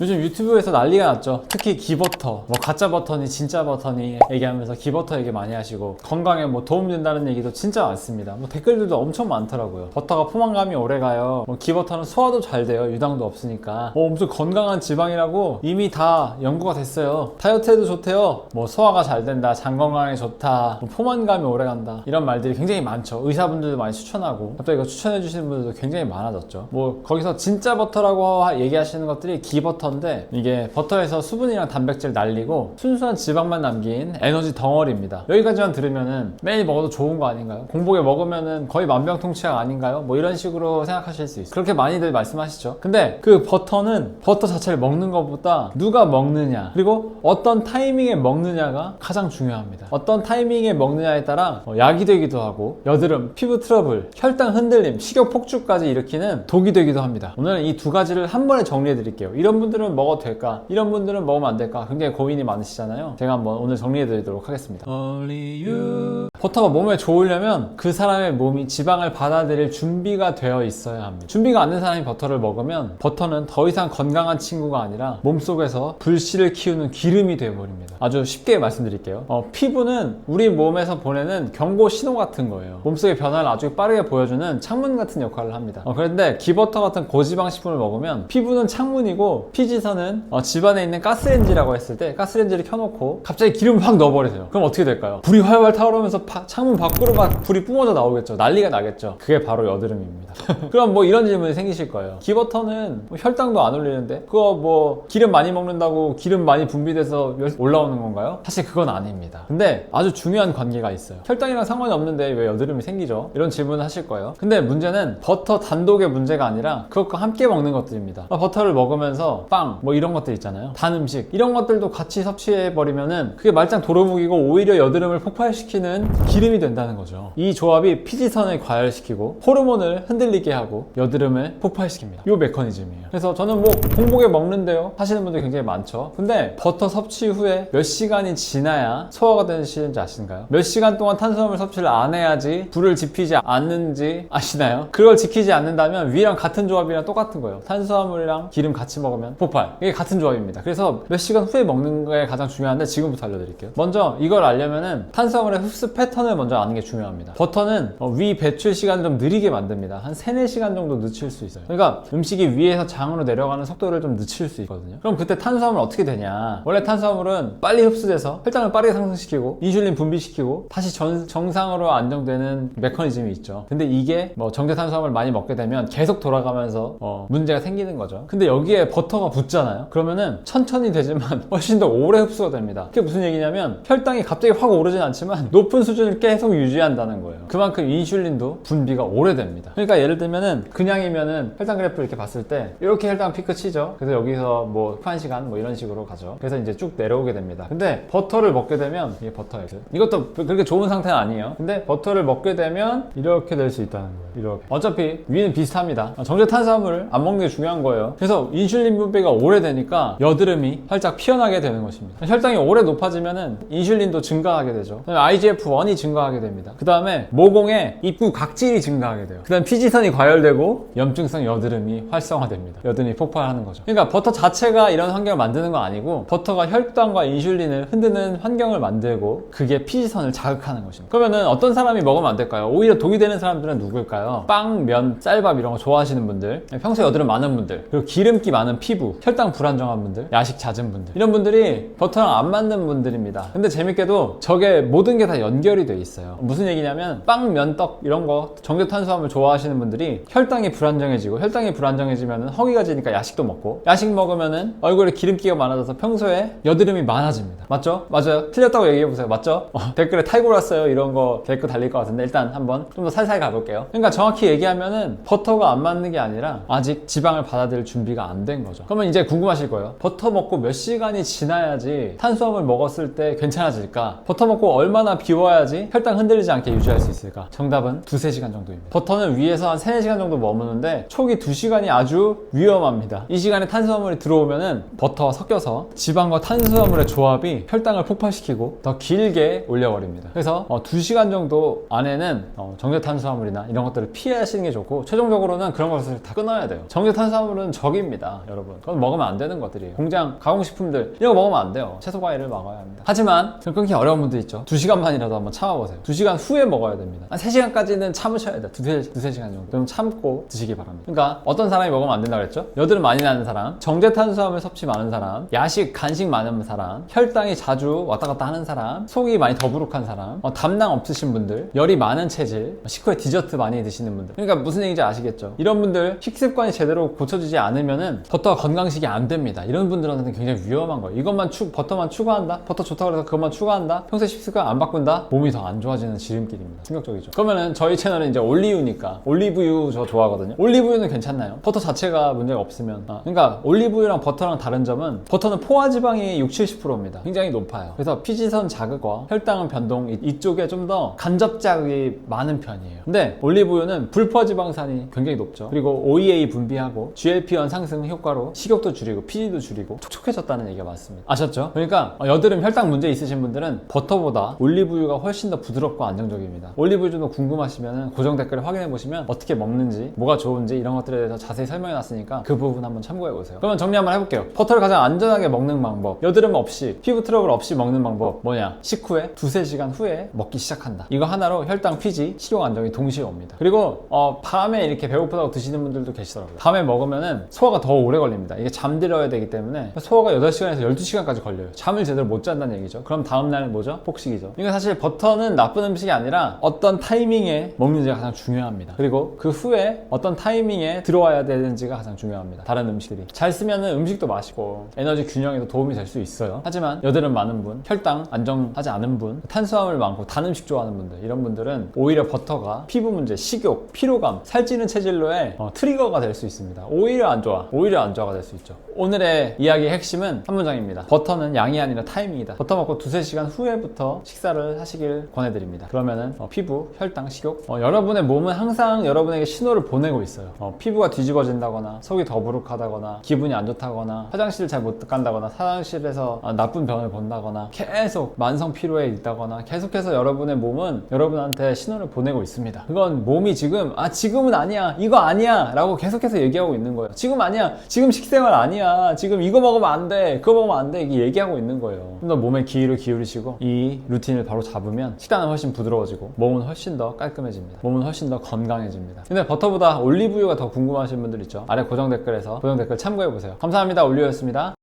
요즘 유튜브에서 난리가 났죠. 특히 기버터, 뭐 가짜 버터니 진짜 버터니 얘기하면서 기버터 얘기 많이 하시고 건강에 뭐 도움된다는 얘기도 진짜 많습니다. 뭐 댓글들도 엄청 많더라고요. 버터가 포만감이 오래가요. 뭐 기버터는 소화도 잘 돼요. 유당도 없으니까. 엄청 건강한 지방이라고 이미 다 연구가 됐어요. 다이어트에도 좋대요. 뭐 소화가 잘 된다, 장 건강에 좋다, 뭐 포만감이 오래간다, 이런 말들이 굉장히 많죠. 의사분들도 많이 추천하고 갑자기 이거 추천해 주시는 분들도 굉장히 많아졌죠. 뭐 거기서 진짜 버터라고 얘기하시는 것들이 기버터 인데 이게 버터에서 수분이랑 단백질 날리고 순수한 지방만 남긴 에너지 덩어리입니다. 여기까지만 들으면은 매일 먹어도 좋은 거 아닌가요? 공복에 먹으면은 거의 만병통치약 아닌가요? 뭐 이런 식으로 생각하실 수 있어요. 그렇게 많이들 말씀하시죠. 근데 그 버터는 버터 자체를 먹는 것보다 누가 먹느냐, 그리고 어떤 타이밍에 먹느냐가 가장 중요합니다. 어떤 타이밍에 먹느냐에 따라 약이 되기도 하고 여드름, 피부 트러블, 혈당 흔들림, 식욕 폭주까지 일으키는 독이 되기도 합니다. 오늘은 이 두 가지를 한 번에 정리해 드릴게요. 이런 분들은 먹어도 될까? 이런 분들은 먹으면 안 될까? 굉장히 고민이 많으시잖아요. 제가 한번 오늘 정리해 드리도록 하겠습니다. 버터가 몸에 좋으려면 그 사람의 몸이 지방을 받아들일 준비가 되어 있어야 합니다. 준비가 안 된 사람이 버터를 먹으면 버터는 더 이상 건강한 친구가 아니라 몸속에서 불씨를 키우는 기름이 되어버립니다. 아주 쉽게 말씀드릴게요. 피부는 우리 몸에서 보내는 경고 신호 같은 거예요. 몸속의 변화를 아주 빠르게 보여주는 창문 같은 역할을 합니다. 그런데 기버터 같은 고지방 식품을 먹으면 피부는 창문이고 피지선은 집안에 있는 가스레인지라고 했을 때 가스레인지를 켜놓고 갑자기 기름을 확 넣어버리세요. 그럼 어떻게 될까요? 불이 활활 타오르면서 창문 밖으로 막 불이 뿜어져 나오겠죠. 난리가 나겠죠. 그게 바로 여드름입니다. 그럼 뭐 이런 질문이 생기실 거예요. 기버터는 뭐 혈당도 안 올리는데 그거 뭐 기름 많이 먹는다고 기름 많이 분비돼서 올라오는 건가요? 사실 그건 아닙니다. 근데 아주 중요한 관계가 있어요. 혈당이랑 상관이 없는데 왜 여드름이 생기죠? 이런 질문을 하실 거예요. 근데 문제는 버터 단독의 문제가 아니라 그것과 함께 먹는 것들입니다. 버터를 먹으면서 빵, 뭐 이런 것들 있잖아요. 단 음식, 이런 것들도 같이 섭취해버리면은 그게 말짱 도루묵이고 오히려 여드름을 폭발시키는 기름이 된다는 거죠. 이 조합이 피지선을 과열시키고 호르몬을 흔들리게 하고 여드름을 폭발시킵니다. 이 메커니즘이에요. 그래서 저는 뭐 공복에 먹는데요 하시는 분들 굉장히 많죠. 근데 버터 섭취 후에 몇 시간이 지나야 소화가 되시는지 아시는가요? 몇 시간 동안 탄수화물 섭취를 안 해야지 불을 지피지 않는지 아시나요? 그걸 지키지 않는다면 위랑 같은 조합이랑 똑같은 거예요. 탄수화물이랑 기름 같이 먹으면 폭발. 이게 같은 조합입니다. 그래서 몇 시간 후에 먹는 게 가장 중요한데 지금부터 알려드릴게요. 먼저 이걸 알려면은 탄수화물의 흡수 패턴을 먼저 아는 게 중요합니다. 버터는 위 배출 시간을 좀 느리게 만듭니다. 한 3-4시간 정도 늦출 수 있어요. 그러니까 음식이 위에서 장으로 내려가는 속도를 좀 늦출 수 있거든요. 그럼 그때 탄수화물 어떻게 되냐? 원래 탄수화물은 빨리 흡수돼서 혈당을 빠르게 상승시키고 인슐린 분비시키고 다시 정상으로 안정되는 메커니즘이 있죠. 근데 이게 뭐 정제 탄수화물 많이 먹게 되면 계속 돌아가면서 문제가 생기는 거죠. 근데 여기에 버터가 붙잖아요. 그러면은 천천히 되지만 훨씬 더 오래 흡수가 됩니다. 그게 무슨 얘기냐면 혈당이 갑자기 확 오르진 않지만 높은 수준을 계속 유지한다는 거예요. 그만큼 인슐린도 분비가 오래됩니다. 그러니까 예를 들면은 그냥이면은 혈당 그래프 이렇게 봤을 때 이렇게 혈당 피크 치죠. 그래서 여기서 뭐 1시간 뭐 이런 식으로 가죠. 그래서 이제 쭉 내려오게 됩니다. 근데 버터를 먹게 되면 이게 버터예요. 이것도 그렇게 좋은 상태는 아니에요. 근데 버터를 먹게 되면 이렇게 될 수 있다는 거예요. 이렇게. 어차피 위는 비슷합니다. 정제 탄수화물을 안 먹는 게 중요한 거예요. 그래서 인슐린 분비가 오래되니까 여드름이 활짝 피어나게 되는 것입니다. 혈당이 오래 높아지면은 인슐린도 증가하게 되죠. 그다음에 IGF-1이 증가하게 됩니다. 그 다음에 모공의 입구 각질이 증가하게 돼요. 그 다음에 피지선이 과열되고 염증성 여드름이 활성화됩니다. 여드름이 폭발하는 거죠. 그러니까 버터 자체가 이런 환경을 만드는 건 아니고 버터가 혈당과 인슐린을 흔드는 환경을 만들고 그게 피지선을 자극하는 것입니다. 그러면은 어떤 사람이 먹으면 안 될까요? 오히려 독이 되는 사람들은 누구일까요? 빵, 면, 쌀밥 이런 거 좋아하시는 분들, 평소에 여드름 많은 분들, 그리고 기름기 많은 피부, 혈당 불안정한 분들, 야식 잦은 분들, 이런 분들이 버터랑 안 맞는 분들입니다. 근데 재밌게도 저게 모든 게 다 연결이 돼 있어요. 무슨 얘기냐면 빵, 면, 떡 이런 거 정제 탄수화물 좋아하시는 분들이 혈당이 불안정해지고 혈당이 불안정해지면 허기가 지니까 야식도 먹고 야식 먹으면은 얼굴에 기름기가 많아져서 평소에 여드름이 많아집니다. 맞죠? 맞아요. 틀렸다고 얘기해보세요. 맞죠? 댓글에 탈골았어요 이런 거 댓글 달릴 것 같은데 일단 한번 좀 더 살살 가볼게요. 그러니까 정확히 얘기하면은 버터가 안 맞는 게 아니라 아직 지방을 받아들일 준비가 안 된 거죠. 그러면 이제 궁금하실 거예요. 버터 먹고 몇 시간이 지나야지 탄수화물 먹었을 때 괜찮아질까? 버터 먹고 얼마나 비워야지 혈당 흔들리지 않게 유지할 수 있을까? 정답은 2-3시간 정도입니다. 버터는 위에서 한 3-4시간 정도 머무는데 초기 2시간이 아주 위험합니다. 이 시간에 탄수화물이 들어오면은 버터와 섞여서 지방과 탄수화물의 조합이 혈당을 폭발시키고 더 길게 올려버립니다. 그래서 2시간 정도 안에는 정제 탄수화물이나 이런 것들을 피하시는 게 좋고 최종적으로는 그런 것을 다 끊어야 돼요. 정제 탄수화물은 적입니다, 여러분. 그건 먹으면 안 되는 것들이에요. 공장 가공식품들 이런 거 먹으면 안 돼요. 채소 과일을 먹어야 합니다. 하지만 좀 끊기 어려운 분들 있죠. 2시간만이라도 한번 참아보세요. 2시간 후에 먹어야 됩니다. 한 3시간까지는 참으셔야 돼요. 두세 시간 정도. 그럼 참고 드시기 바랍니다. 그러니까 어떤 사람이 먹으면 안 된다 그랬죠? 여드름 많이 나는 사람, 정제탄수화물 섭취 많은 사람, 야식, 간식 많은 사람, 혈당이 자주 왔다 갔다 하는 사람, 속이 많이 더부룩한 사람, 담낭 없으신 분들, 열이 많은 체질, 식후에 디저트 많이 드시는 분들. 그러니까 무슨 얘기인지 아시겠죠? 이런 분들 식습관이 제대로 고쳐지지 않으면은 버터가 건강식이 안 됩니다. 이런 분들한테는 굉장히 위험한 거예요. 이것만 버터만 추가한다? 버터 좋다고 해서 그것만 추가한다? 평소에 식습관 안 바꾼다? 몸이 더 안 좋아지는 지름길입니다. 충격적이죠. 그러면은 저희 채널은 이제 올리유니까 올리브유 저 좋아하거든요. 올리브유는 괜찮나요? 버터 자체가 문제가 없으면. 그러니까 올리브유랑 버터랑 다른 점은 버터는 포화지방이 60-70%입니다. 굉장히 높아요. 그래서 피지선 자극과 혈당 변동 이쪽에 좀 더 간접 자극이 많은 편이에요. 근데 올리브유는 불포지방산이 굉장히 높죠. 그리고 OEA 분비하고 GLP-1 상승 효과로 식욕도 줄이고 피지도 줄이고 촉촉해졌다는 얘기가 많습니다. 아셨죠? 그러니까 여드름 혈당 문제 있으신 분들은 버터보다 올리브유가 훨씬 더 부드럽고 안정적입니다. 올리브유 좀 더 궁금하시면 고정 댓글을 확인해 보시면 어떻게 먹는지 뭐가 좋은지 이런 것들에 대해서 자세히 설명해 놨으니까 그 부분 한번 참고해 보세요. 그러면 정리 한번 해볼게요. 버터를 가장 안전하게 먹는 방법, 여드름 없이 피부 트러블 없이 먹는 방법 뭐냐? 식후에 2-3시간 후에 먹기 시작한다. 이거 하나로 혈당, 피지, 식욕 안정이 동시에 옵니다. 그리고 밤에 이렇게 배고프다고 드시는 분들도 계시더라고요. 밤에 먹으면은 소화가 더 오래 걸립니다. 이게 잠들어야 되기 때문에 소화가 8시간에서 12시간까지 걸려요. 잠을 제대로 못 잔다는 얘기죠. 그럼 다음날 뭐죠? 폭식이죠. 이거 사실 버터는 나쁜 음식이 아니라 어떤 타이밍에 먹는지가 가장 중요합니다. 그리고 그 후에 어떤 타이밍에 들어와야 되는지가 가장 중요합니다. 다른 음식들이 잘 쓰면은 음식도 맛있고 에너지 균형에도 도움이 될 수 있어요. 하지만 여드름 많은 분, 혈당 안정하지 않은 분, 탄수화물 많고 단 음식 좋아하는 분들, 이런 분들은 오히려 버터가 피부 문제, 식욕, 피로감, 살찌는 체질로의 트리거가 될 수 있습니다. 오히려 안 좋아가 될 수 있죠. 오늘의 이야기의 핵심은 한 문장입니다. 버터는 양이 아니라 타이밍이다. 버터 먹고 2-3시간 후에부터 식사를 하시길 권해드립니다. 그러면은 피부, 혈당, 식욕, 여러분의 몸은 항상 여러분에게 신호를 보내고 있어요. 피부가 뒤집어진다거나 속이 더부룩하다거나 기분이 안 좋다거나 화장실을 잘 못 간다거나 화장실에서 나쁜 병을 본다거나 계속 만성 피로에 있다거나 계속해서 여러분의 몸은 여러분한테 신호를 보내고 있습니다. 그건 몸이 지금은 아니야, 이거 아니야 라고 계속해서 얘기하고 있는 거예요. 지금 아니야, 지금 식생활 아니야, 지금 이거 먹으면 안 돼, 그거 먹으면 안 돼, 이게 얘기하고 있는 거예요. 좀 더 몸에 기회를 기울이시고 이 루틴을 바로 잡으면 식단은 훨씬 부드러워지고 몸은 훨씬 더 깔끔해집니다. 몸은 훨씬 더 건강해집니다. 근데 버터보다 올리브유가 더 궁금하신 분들 있죠? 아래 고정 댓글 참고해보세요. 감사합니다. 올리브유였습니다.